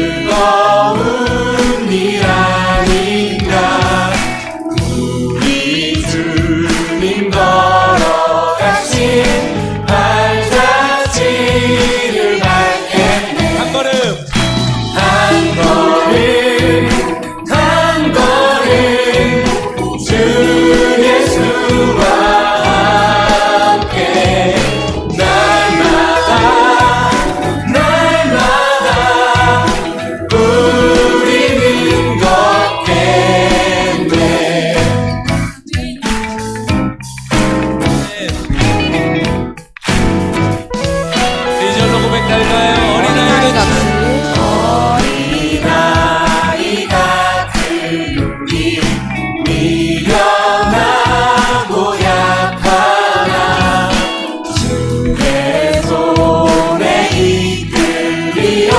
즐거운 일 아닌가. 우리 주님 걸어가신 발자취를 밟겠네. 한 걸음 한 걸음 한 걸음 주 예수와 함께 날마다 날마다 우리는 걷겠네. 이절로 고백할까요? 어린아이 같은 우리 미련하고 약하나 주의 손에 이끌리어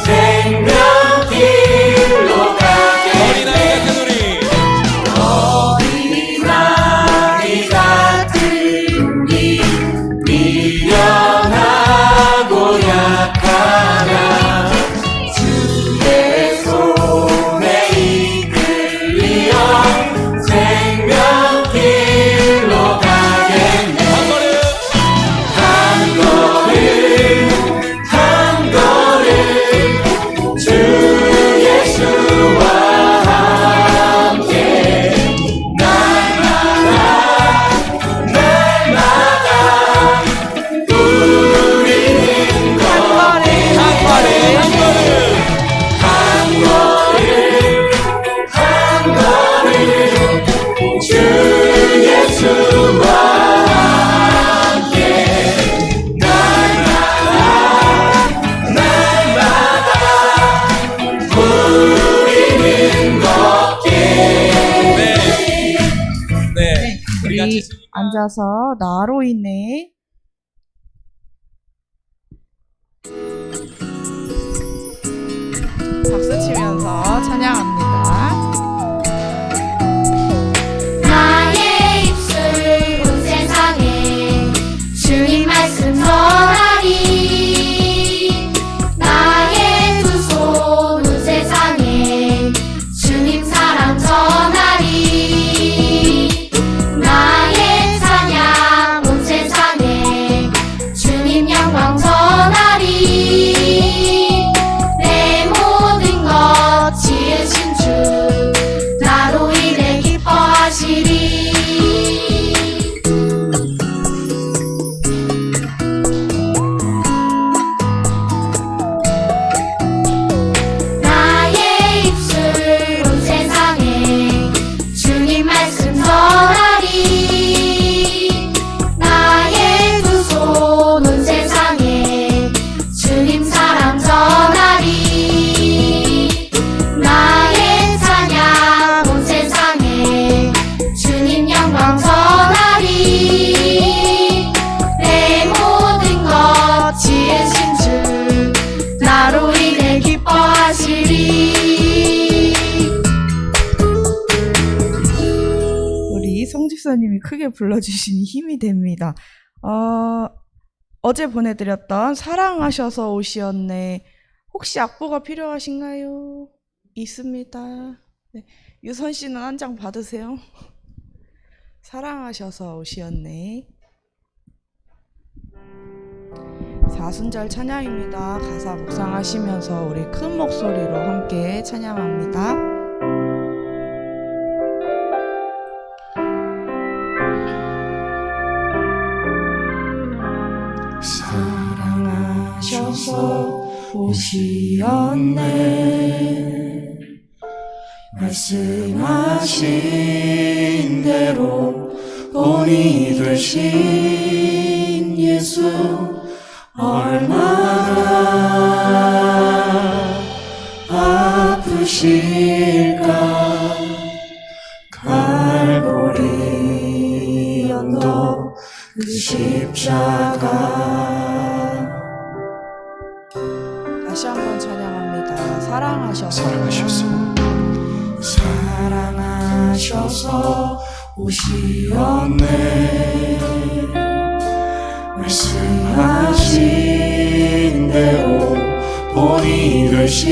생명길로 가게. 어린아이 같은 우리 미련하고 약하나 주의 손에 이끌리어 생명길로 가겠네. 한 걸음 한 걸음 주 예수와 함께 날마다 날마다 우리는 걷네. 한 걸음 주 예수와 함께 날마다 날마다 우리는 걷겠네. 네, 우리 같이 앉아서 나로 인해 박수 치면서 찬양합니다. 나의 입술 온 세상에 주님 말씀 전하리. 나의 두 손 온 세상에 주님 사랑 전하리. 나의 찬양 온 세상에 주님 영광 전하리. 내 모든 것 지으신 주 나로 인해 기뻐하시리. 나의 입술 온 세상에 주님 말씀 전하리. 나의 두 손 온 세상에 주님 사랑 전하리. 나의 찬양 온 세상에 주님 영광 전하리. 내 모든 것 지으신 주 나로 인해 기뻐하시리. 우리 성집사님이 크게 불러주시니 힘이 됩니다. 어제 보내드렸던 사랑하셔서 오시었네. 혹시 악보가 필요하신가요? 있습니다. 네. 유선 씨는 한 장 받으세요. 사랑하셔서 오시었네. 사순절 찬양입니다. 가사 묵상하시면서 우리 큰 목소리로 함께 찬양합니다. 사랑하셔서 오시었네. 말씀하신 대로 본이 되신 예수 얼마나 아프실까. 갈보리 언덕 그 십자가. 다시 한번 찬양합니다. 사랑하셔서 사랑하셔서 오시었네. 말씀하신 대로 본이 되신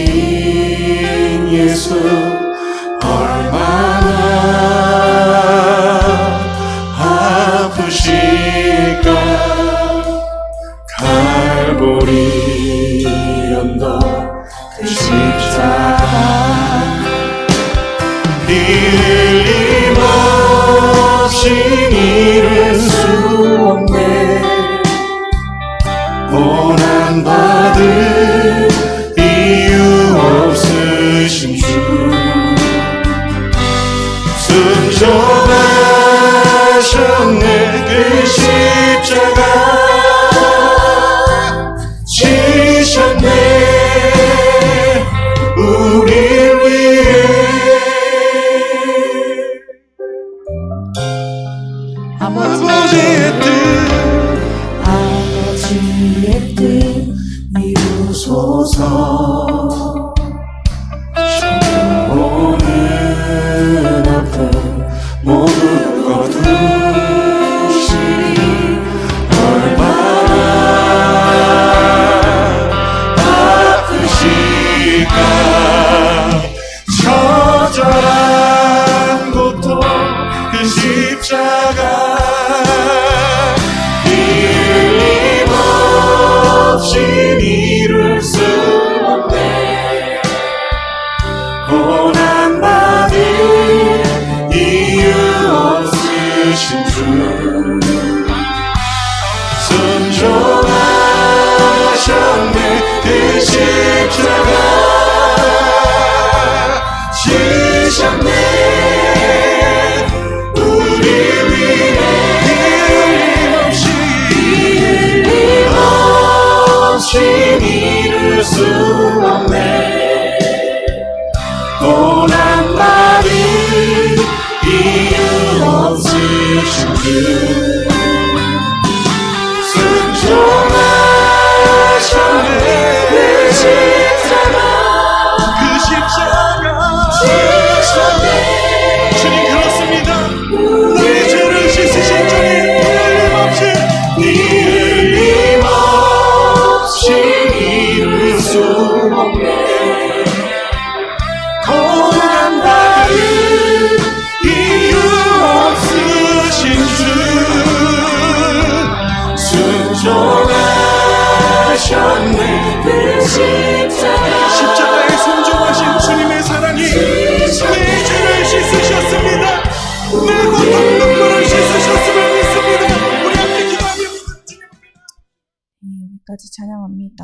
예수 얼마나 아프실까. 갈보리 언덕 그 십자가 피 흘림 없이 이룰 수 없네. 고난받을 이유 없으신 주 순종하셨네. 그 십자가 지셨네 우리 위해. 아버지의 뜻 아버지의 뜻 이루소서. 오는 아픔 모두 거두시리. 얼마나 아프실까. 처절한 고통 그 십자가 피 흘림 없이 이룰 수 없네. 고난받을 이유 없으신 주 순종하셨네. 그 십자가 지셨네 우리 위해. 흘림 없이 이룰 수 없네. 고난받을 이유 없으신 주 순종하셨네. 그 십자가 지셨네. 주님 그렇습니다. 너의 죄를 씻으신 주님 흘림 없이 이룰 수 없네. 고난받을 이유 없으신 주 순종하셨네. 그 십자가에 순종하신 주님의 사랑이 내 죄를 씻으셨습니다. 내 고통 눈물을 씻으셨음을 믿습니다. 우리 함께 기도하며 여기까지 찬양합니다.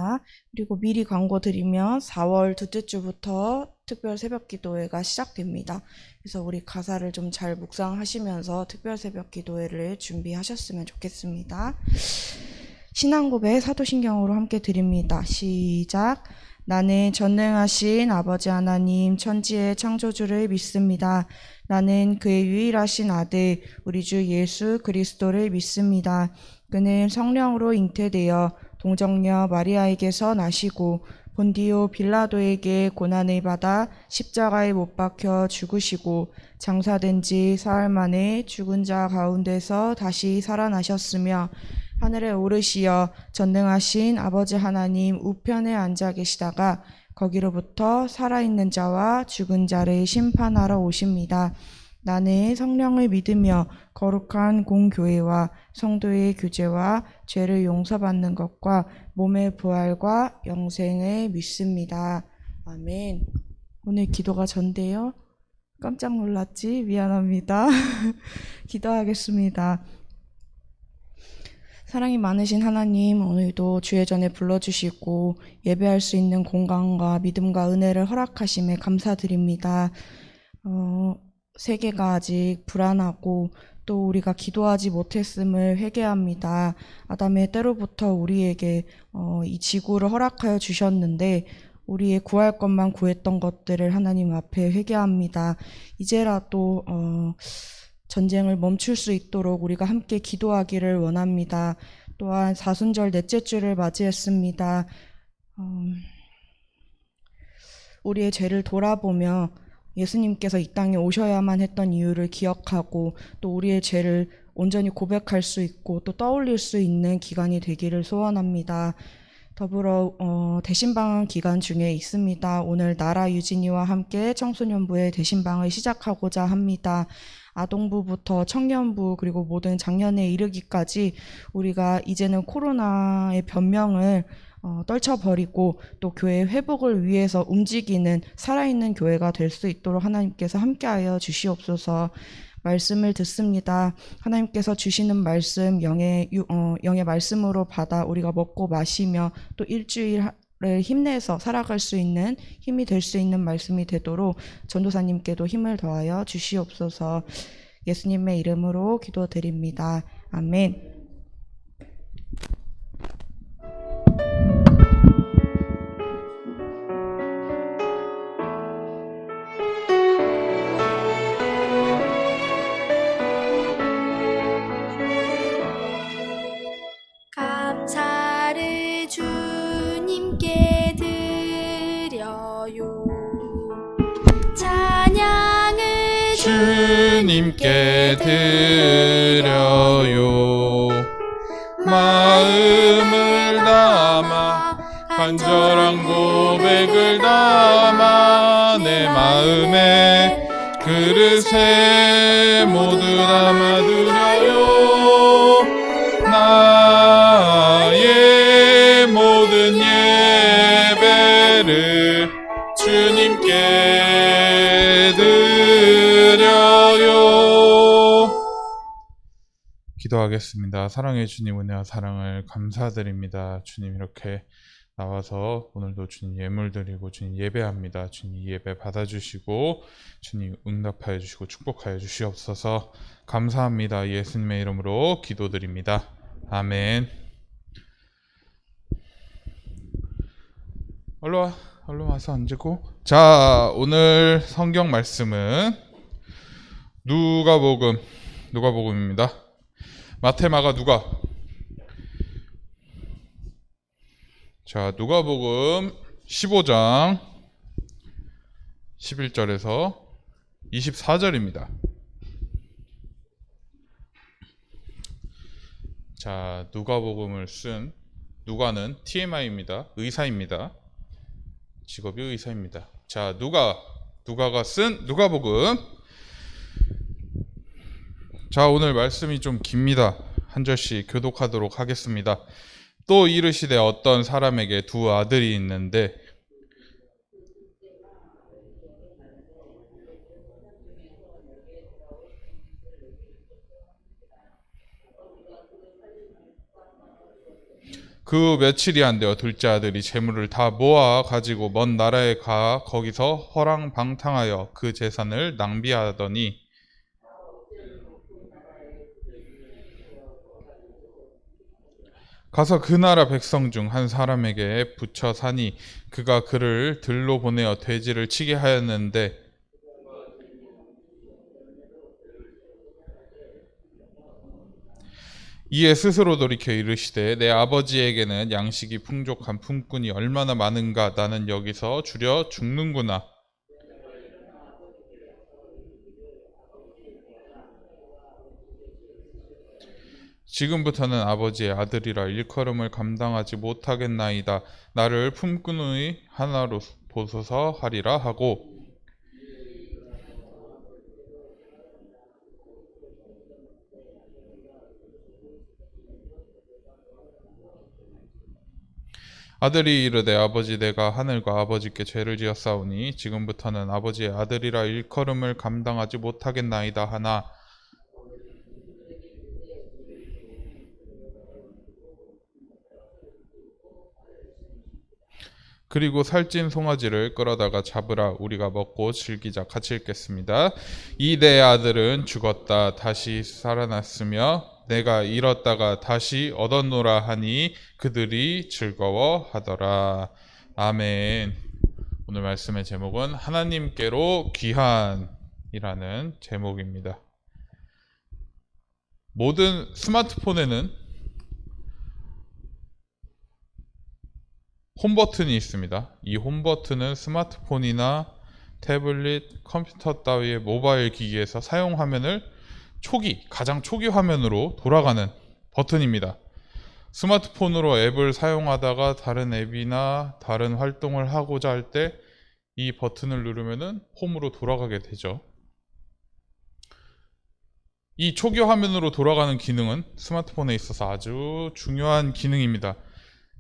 그리고 미리 광고 드리면 4월 둘째 주부터 특별 새벽 기도회가 시작됩니다. 그래서 우리 가사를 좀 잘 묵상하시면서 특별 새벽 기도회를 준비하셨으면 좋겠습니다. 신앙고백 사도신경으로 함께 드립니다. 시작. 나는 전능하신 아버지 하나님 천지의 창조주를 믿습니다. 나는 그의 유일하신 아들 우리 주 예수 그리스도를 믿습니다. 그는 성령으로 잉태되어 동정녀 마리아에게서 나시고 본디오 빌라도에게 고난을 받아 십자가에 못 박혀 죽으시고 장사된 지 사흘 만에 죽은 자 가운데서 다시 살아나셨으며 하늘에 오르시어 전능하신 아버지 하나님 우편에 앉아 계시다가 거기로부터 살아있는 자와 죽은 자를 심판하러 오십니다. 나는 성령을 믿으며 거룩한 공교회와 성도의 교제와 죄를 용서받는 것과 몸의 부활과 영생을 믿습니다. 아멘. 오늘 기도가 전데요. 깜짝 놀랐지? 미안합니다. 기도하겠습니다. 사랑이 많으신 하나님, 오늘도 주의 전에 불러주시고 예배할 수 있는 공간과 믿음과 은혜를 허락하심에 감사드립니다. 세계가 아직 불안하고 또 우리가 기도하지 못했음을 회개합니다. 아담의 때로부터 우리에게 이 지구를 허락하여 주셨는데 우리의 구할 것만 구했던 것들을 하나님 앞에 회개합니다. 이제라도 전쟁을 멈출 수 있도록 우리가 함께 기도하기를 원합니다. 또한 사순절 넷째 주를 맞이했습니다. 우리의 죄를 돌아보며 예수님께서 이 땅에 오셔야만 했던 이유를 기억하고 또 우리의 죄를 온전히 고백할 수 있고 또 떠올릴 수 있는 기간이 되기를 소원합니다. 더불어 대신방 기간 중에 있습니다. 오늘 나라 유진이와 함께 청소년부의 대신방을 시작하고자 합니다. 아동부부터 청년부 그리고 모든 장년에 이르기까지 우리가 이제는 코로나의 변명을 떨쳐버리고 또 교회 회복을 위해서 움직이는 살아있는 교회가 될 수 있도록 하나님께서 함께하여 주시옵소서. 말씀을 듣습니다. 하나님께서 주시는 말씀 영의 말씀으로 받아 우리가 먹고 마시며 또 일주일을 힘내서 살아갈 수 있는 힘이 될 수 있는 말씀이 되도록 전도사님께도 힘을 더하여 주시옵소서. 예수님의 이름으로 기도드립니다. 아멘. 감사를 주님께 드려요. 찬양을 주님께 드려요. 마음을 담아 간절한 고백을 담아 내 마음에 그릇에 모두 담아드려요. 나의 모든 예배를 주님께 드려요. 기도하겠습니다. 사랑의 주님, 은혜와 사랑을 감사드립니다. 주님, 이렇게 나와서 오늘도 주님 예물 드리고 주님 예배합니다. 주님 이 예배 받아주시고 주님 응답하여 주시고 축복하여 주시옵소서. 감사합니다. 예수님의 이름으로 기도드립니다. 아멘. 얼른 와서 앉고. 자, 오늘 성경 말씀은 누가복음입니다. 마태, 마가, 누가. 자, 누가복음 15장 11절에서 24절입니다. 자, 누가복음을 쓴 누가는 TMI입니다. 의사입니다. 직업이 의사입니다. 자, 누가가 쓴 누가복음. 자, 오늘 말씀이 좀 깁니다. 한 절씩 교독하도록 하겠습니다. 또 이르시되 어떤 사람에게 두 아들이 있는데 그 며칠이 안 되어 둘째 아들이 재물을 다 모아 가지고 먼 나라에 가 거기서 허랑방탕하여 그 재산을 낭비하더니 가서 그 나라 백성 중 한 사람에게 붙여 사니 그가 그를 들로 보내어 돼지를 치게 하였는데 이에 스스로 돌이켜 이르시되 내 아버지에게는 양식이 풍족한 품꾼이 얼마나 많은가. 나는 여기서 주려 죽는구나. 지금부터는 아버지의 아들이라 일컬음을 감당하지 못하겠나이다. 나를 품꾼의 하나로 보소서 하리라 하고 아들이 이르되 아버지, 내가 하늘과 아버지께 죄를 지었사오니 지금부터는 아버지의 아들이라 일컬음을 감당하지 못하겠나이다 하나 그리고 살찐 송아지를 끌어다가 잡으라. 우리가 먹고 즐기자. 같이 읽겠습니다. 이 내 아들은 죽었다 다시 살아났으며 내가 잃었다가 다시 얻었노라 하니 그들이 즐거워하더라. 아멘. 오늘 말씀의 제목은 하나님께로 귀한이라는 제목입니다. 모든 스마트폰에는 홈 버튼이 있습니다. 이 홈 버튼은 스마트폰이나 태블릿, 컴퓨터 따위의 모바일 기기에서 사용 화면을 가장 초기 화면으로 돌아가는 버튼입니다. 스마트폰으로 앱을 사용하다가 다른 앱이나 다른 활동을 하고자 할 때 이 버튼을 누르면은 홈으로 돌아가게 되죠. 이 초기 화면으로 돌아가는 기능은 스마트폰에 있어서 아주 중요한 기능입니다.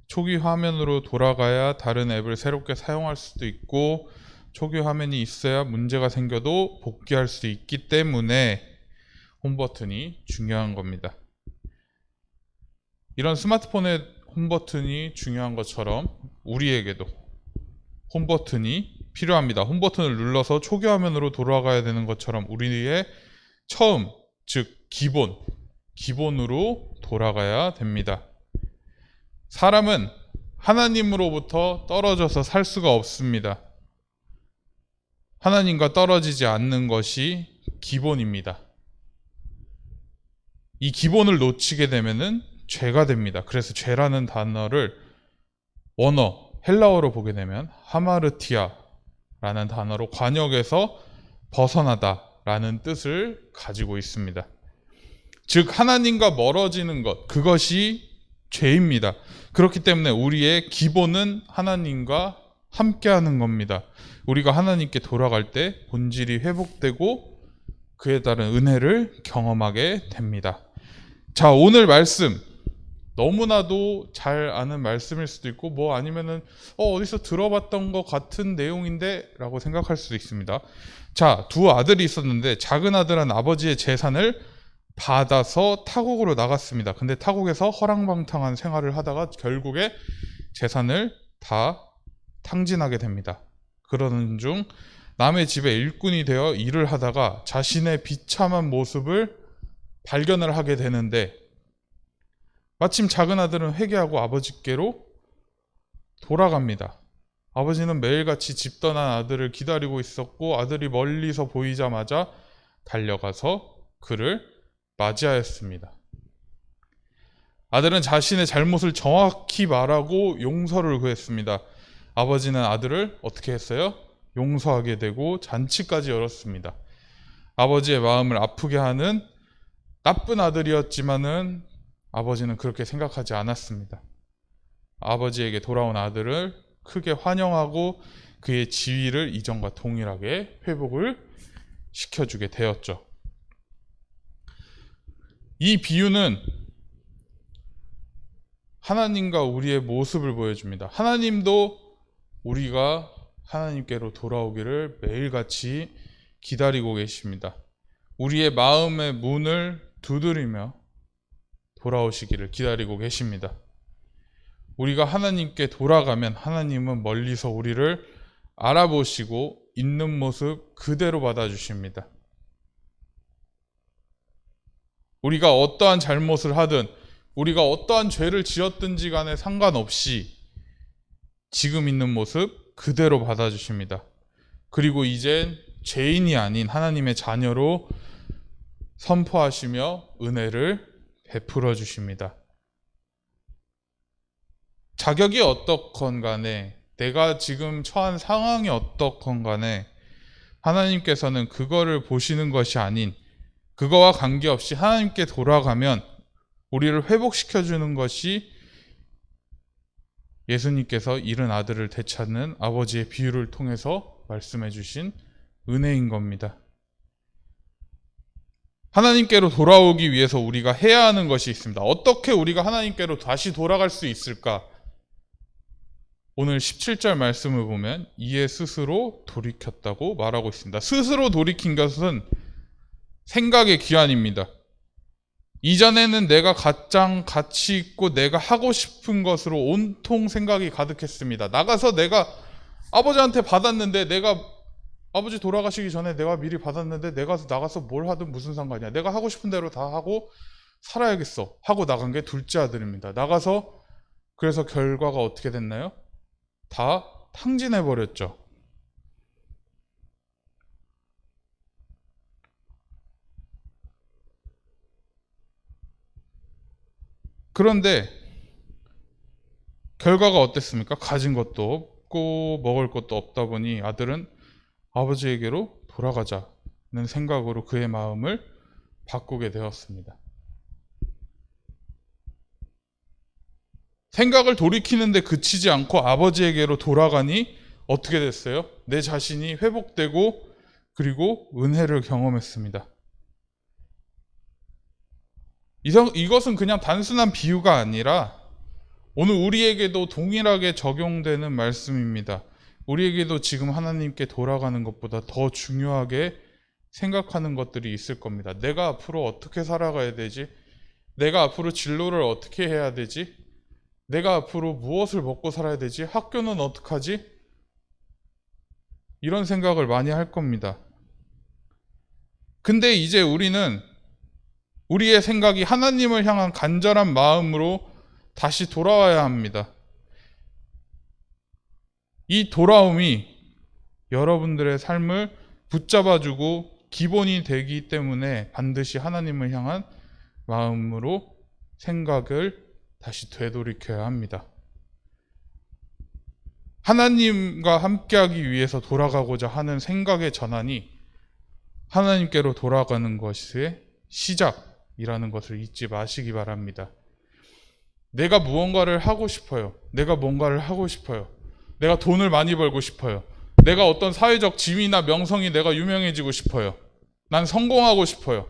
초기 화면으로 돌아가야 다른 앱을 새롭게 사용할 수도 있고, 초기 화면이 있어야 문제가 생겨도 복귀할 수 있기 때문에 홈 버튼이 중요한 겁니다. 이런 스마트폰의 홈 버튼이 중요한 것처럼 우리에게도 홈 버튼이 필요합니다. 홈 버튼을 눌러서 초기 화면으로 돌아가야 되는 것처럼 우리의 처음, 즉 기본으로 돌아가야 됩니다. 사람은 하나님으로부터 떨어져서 살 수가 없습니다. 하나님과 떨어지지 않는 것이 기본입니다. 이 기본을 놓치게 되면은 죄가 됩니다. 그래서 죄라는 단어를 헬라어로 보게 되면 하마르티아라는 단어로 관역에서 벗어나다라는 뜻을 가지고 있습니다. 즉 하나님과 멀어지는 것, 그것이 죄입니다. 그렇기 때문에 우리의 기본은 하나님과 함께하는 겁니다. 우리가 하나님께 돌아갈 때 본질이 회복되고 그에 따른 은혜를 경험하게 됩니다. 자, 오늘 말씀 너무나도 잘 아는 말씀일 수도 있고 아니면은 어디서 들어봤던 것 같은 내용인데 라고 생각할 수도 있습니다. 자, 두 아들이 있었는데 작은 아들은 아버지의 재산을 받아서 타국으로 나갔습니다. 근데 타국에서 허랑방탕한 생활을 하다가 결국에 재산을 다 탕진하게 됩니다. 그러는 중 남의 집에 일꾼이 되어 일을 하다가 자신의 비참한 모습을 발견을 하게 되는데, 마침 작은 아들은 회개하고 아버지께로 돌아갑니다. 아버지는 매일같이 집 떠난 아들을 기다리고 있었고, 아들이 멀리서 보이자마자 달려가서 그를 맞이하였습니다. 아들은 자신의 잘못을 정확히 말하고 용서를 구했습니다. 아버지는 아들을 어떻게 했어요? 용서하게 되고 잔치까지 열었습니다. 아버지의 마음을 아프게 하는 나쁜 아들이었지만은 아버지는 그렇게 생각하지 않았습니다. 아버지에게 돌아온 아들을 크게 환영하고 그의 지위를 이전과 동일하게 회복을 시켜주게 되었죠. 이 비유는 하나님과 우리의 모습을 보여줍니다. 하나님도 우리가 하나님께로 돌아오기를 매일같이 기다리고 계십니다. 우리의 마음의 문을 두드리며 돌아오시기를 기다리고 계십니다. 우리가 하나님께 돌아가면 하나님은 멀리서 우리를 알아보시고 있는 모습 그대로 받아주십니다. 우리가 어떠한 잘못을 하든 우리가 어떠한 죄를 지었든지 간에 상관없이 지금 있는 모습 그대로 받아주십니다. 그리고 이젠 죄인이 아닌 하나님의 자녀로 선포하시며 은혜를 베풀어 주십니다. 자격이 어떻건 간에, 내가 지금 처한 상황이 어떻건 간에 하나님께서는 그거를 보시는 것이 아닌, 그거와 관계없이 하나님께 돌아가면 우리를 회복시켜 주는 것이 예수님께서 잃은 아들을 되찾는 아버지의 비유를 통해서 말씀해 주신 은혜인 겁니다. 하나님께로 돌아오기 위해서 우리가 해야 하는 것이 있습니다. 어떻게 우리가 하나님께로 다시 돌아갈 수 있을까? 오늘 17절 말씀을 보면 이에 스스로 돌이켰다고 말하고 있습니다. 스스로 돌이킨 것은 생각의 귀환입니다. 이전에는 내가 가장 가치 있고 내가 하고 싶은 것으로 온통 생각이 가득했습니다. 나가서 내가 아버지한테 받았는데, 내가 아버지 돌아가시기 전에 내가 미리 받았는데 내가 나가서 뭘 하든 무슨 상관이야. 내가 하고 싶은 대로 다 하고 살아야겠어 하고 나간 게 둘째 아들입니다. 나가서 그래서 결과가 어떻게 됐나요? 다 탕진해버렸죠. 그런데 결과가 어땠습니까? 가진 것도 없고 먹을 것도 없다 보니 아들은 아버지에게로 돌아가자는 생각으로 그의 마음을 바꾸게 되었습니다. 생각을 돌이키는데 그치지 않고 아버지에게로 돌아가니 어떻게 됐어요? 내 자신이 회복되고 그리고 은혜를 경험했습니다. 이것은 그냥 단순한 비유가 아니라 오늘 우리에게도 동일하게 적용되는 말씀입니다. 우리에게도 지금 하나님께 돌아가는 것보다 더 중요하게 생각하는 것들이 있을 겁니다. 내가 앞으로 어떻게 살아가야 되지? 내가 앞으로 진로를 어떻게 해야 되지? 내가 앞으로 무엇을 먹고 살아야 되지? 학교는 어떡하지? 이런 생각을 많이 할 겁니다. 근데 이제 우리는 우리의 생각이 하나님을 향한 간절한 마음으로 다시 돌아와야 합니다. 이 돌아옴이 여러분들의 삶을 붙잡아주고 기본이 되기 때문에 반드시 하나님을 향한 마음으로 생각을 다시 되돌이켜야 합니다. 하나님과 함께하기 위해서 돌아가고자 하는 생각의 전환이 하나님께로 돌아가는 것의 시작이라는 것을 잊지 마시기 바랍니다. 내가 무언가를 하고 싶어요. 내가 뭔가를 하고 싶어요. 내가 돈을 많이 벌고 싶어요. 내가 어떤 사회적 지위나 명성이 내가 유명해지고 싶어요. 난 성공하고 싶어요.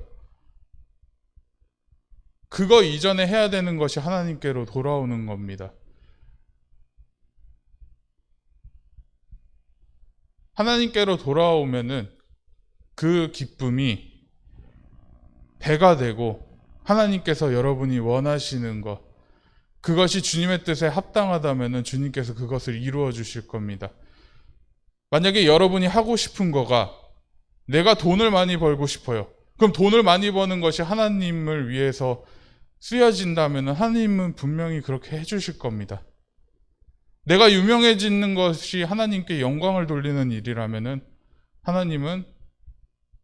그거 이전에 해야 되는 것이 하나님께로 돌아오는 겁니다. 하나님께로 돌아오면은 그 기쁨이 배가 되고 하나님께서 여러분이 원하시는 것, 그것이 주님의 뜻에 합당하다면은 주님께서 그것을 이루어 주실 겁니다. 만약에 여러분이 하고 싶은 거가 내가 돈을 많이 벌고 싶어요. 그럼 돈을 많이 버는 것이 하나님을 위해서 쓰여진다면 하나님은 분명히 그렇게 해주실 겁니다. 내가 유명해지는 것이 하나님께 영광을 돌리는 일이라면 하나님은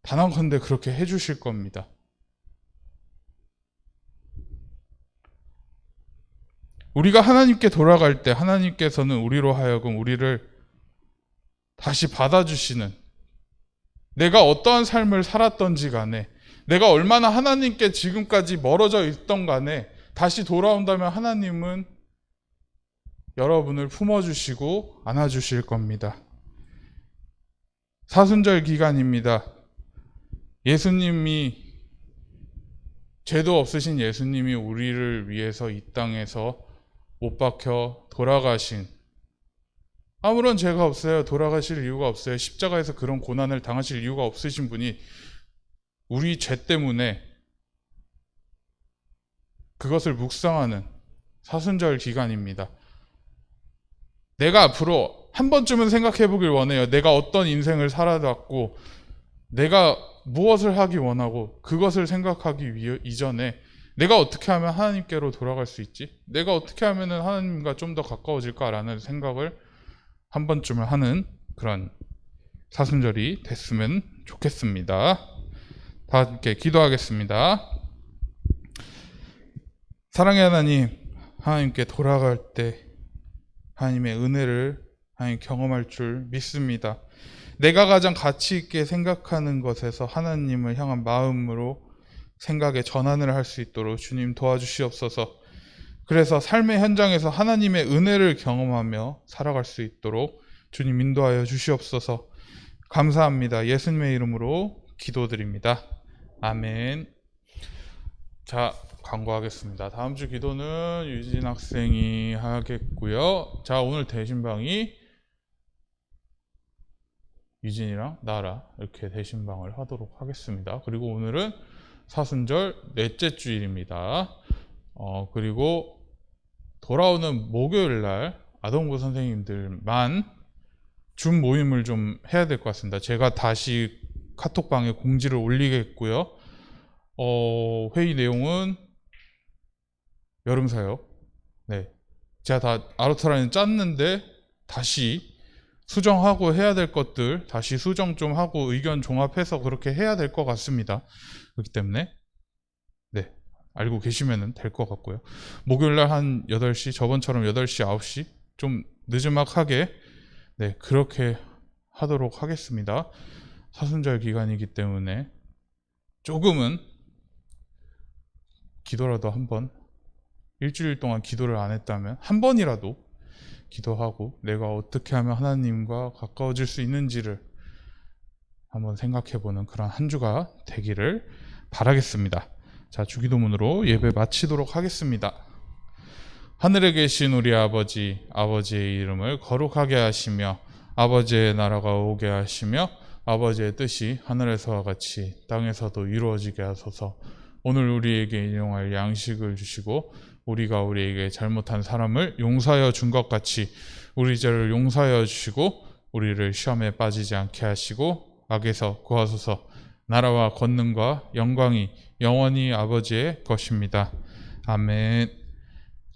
단언컨대 그렇게 해주실 겁니다. 우리가 하나님께 돌아갈 때 하나님께서는 우리로 하여금 우리를 다시 받아주시는, 내가 어떠한 삶을 살았던지 간에, 내가 얼마나 하나님께 지금까지 멀어져 있던 간에 다시 돌아온다면 하나님은 여러분을 품어주시고 안아주실 겁니다. 사순절 기간입니다. 예수님이, 죄도 없으신 예수님이 우리를 위해서 이 땅에서 못 박혀 돌아가신, 아무런 죄가 없어요. 돌아가실 이유가 없어요. 십자가에서 그런 고난을 당하실 이유가 없으신 분이 우리 죄 때문에 그것을 묵상하는 사순절 기간입니다. 내가 앞으로 한 번쯤은 생각해 보길 원해요. 내가 어떤 인생을 살아왔고 내가 무엇을 하기 원하고 그것을 생각하기 이전에 내가 어떻게 하면 하나님께로 돌아갈 수 있지? 내가 어떻게 하면 하나님과 좀 더 가까워질까라는 생각을 한 번쯤은 하는 그런 사순절이 됐으면 좋겠습니다. 다 함께 기도하겠습니다. 사랑의 하나님, 하나님께 돌아갈 때 하나님의 은혜를 하나님 경험할 줄 믿습니다. 내가 가장 가치 있게 생각하는 것에서 하나님을 향한 마음으로 생각의 전환을 할 수 있도록 주님 도와주시옵소서. 그래서 삶의 현장에서 하나님의 은혜를 경험하며 살아갈 수 있도록 주님 인도하여 주시옵소서. 감사합니다. 예수님의 이름으로 기도드립니다. 아멘. 자, 광고하겠습니다. 다음 주 기도는 유진 학생이 하겠고요. 자, 오늘 대신방이 유진이랑 나라 이렇게 대신방을 하도록 하겠습니다. 그리고 오늘은 사순절 넷째 주일입니다. 그리고 돌아오는 목요일 날 아동부 선생님들만 줌 모임을 좀 해야 될 것 같습니다. 제가 다시 카톡방에 공지를 올리겠고요. 회의 내용은 여름사역. 네, 제가 다 아르토라인 짰는데 다시 수정하고 해야 될 것들 다시 수정 좀 하고 의견 종합해서 그렇게 해야 될 것 같습니다. 그렇기 때문에 네, 알고 계시면 될 것 같고요. 목요일날 한 8시, 저번처럼 8시, 9시 좀 느즈막하게 네, 그렇게 하도록 하겠습니다. 사순절 기간이기 때문에 조금은 기도라도 한번 일주일 동안 기도를 안 했다면 한 번이라도 기도하고 내가 어떻게 하면 하나님과 가까워질 수 있는지를 한번 생각해보는 그런 한 주가 되기를 바라겠습니다. 자, 주기도문으로 예배 마치도록 하겠습니다. 하늘에 계신 우리 아버지, 아버지의 이름을 거룩하게 하시며 아버지의 나라가 오게 하시며 아버지의 뜻이 하늘에서와 같이 땅에서도 이루어지게 하소서. 오늘 우리에게 일용할 양식을 주시고 우리가 우리에게 잘못한 사람을 용서하여 준 것 같이 우리 죄를 용서하여 주시고 우리를 시험에 빠지지 않게 하시고 악에서 구하소서. 나라와 권능과 영광이 영원히 아버지의 것입니다. 아멘.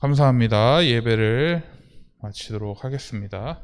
감사합니다. 예배를 마치도록 하겠습니다.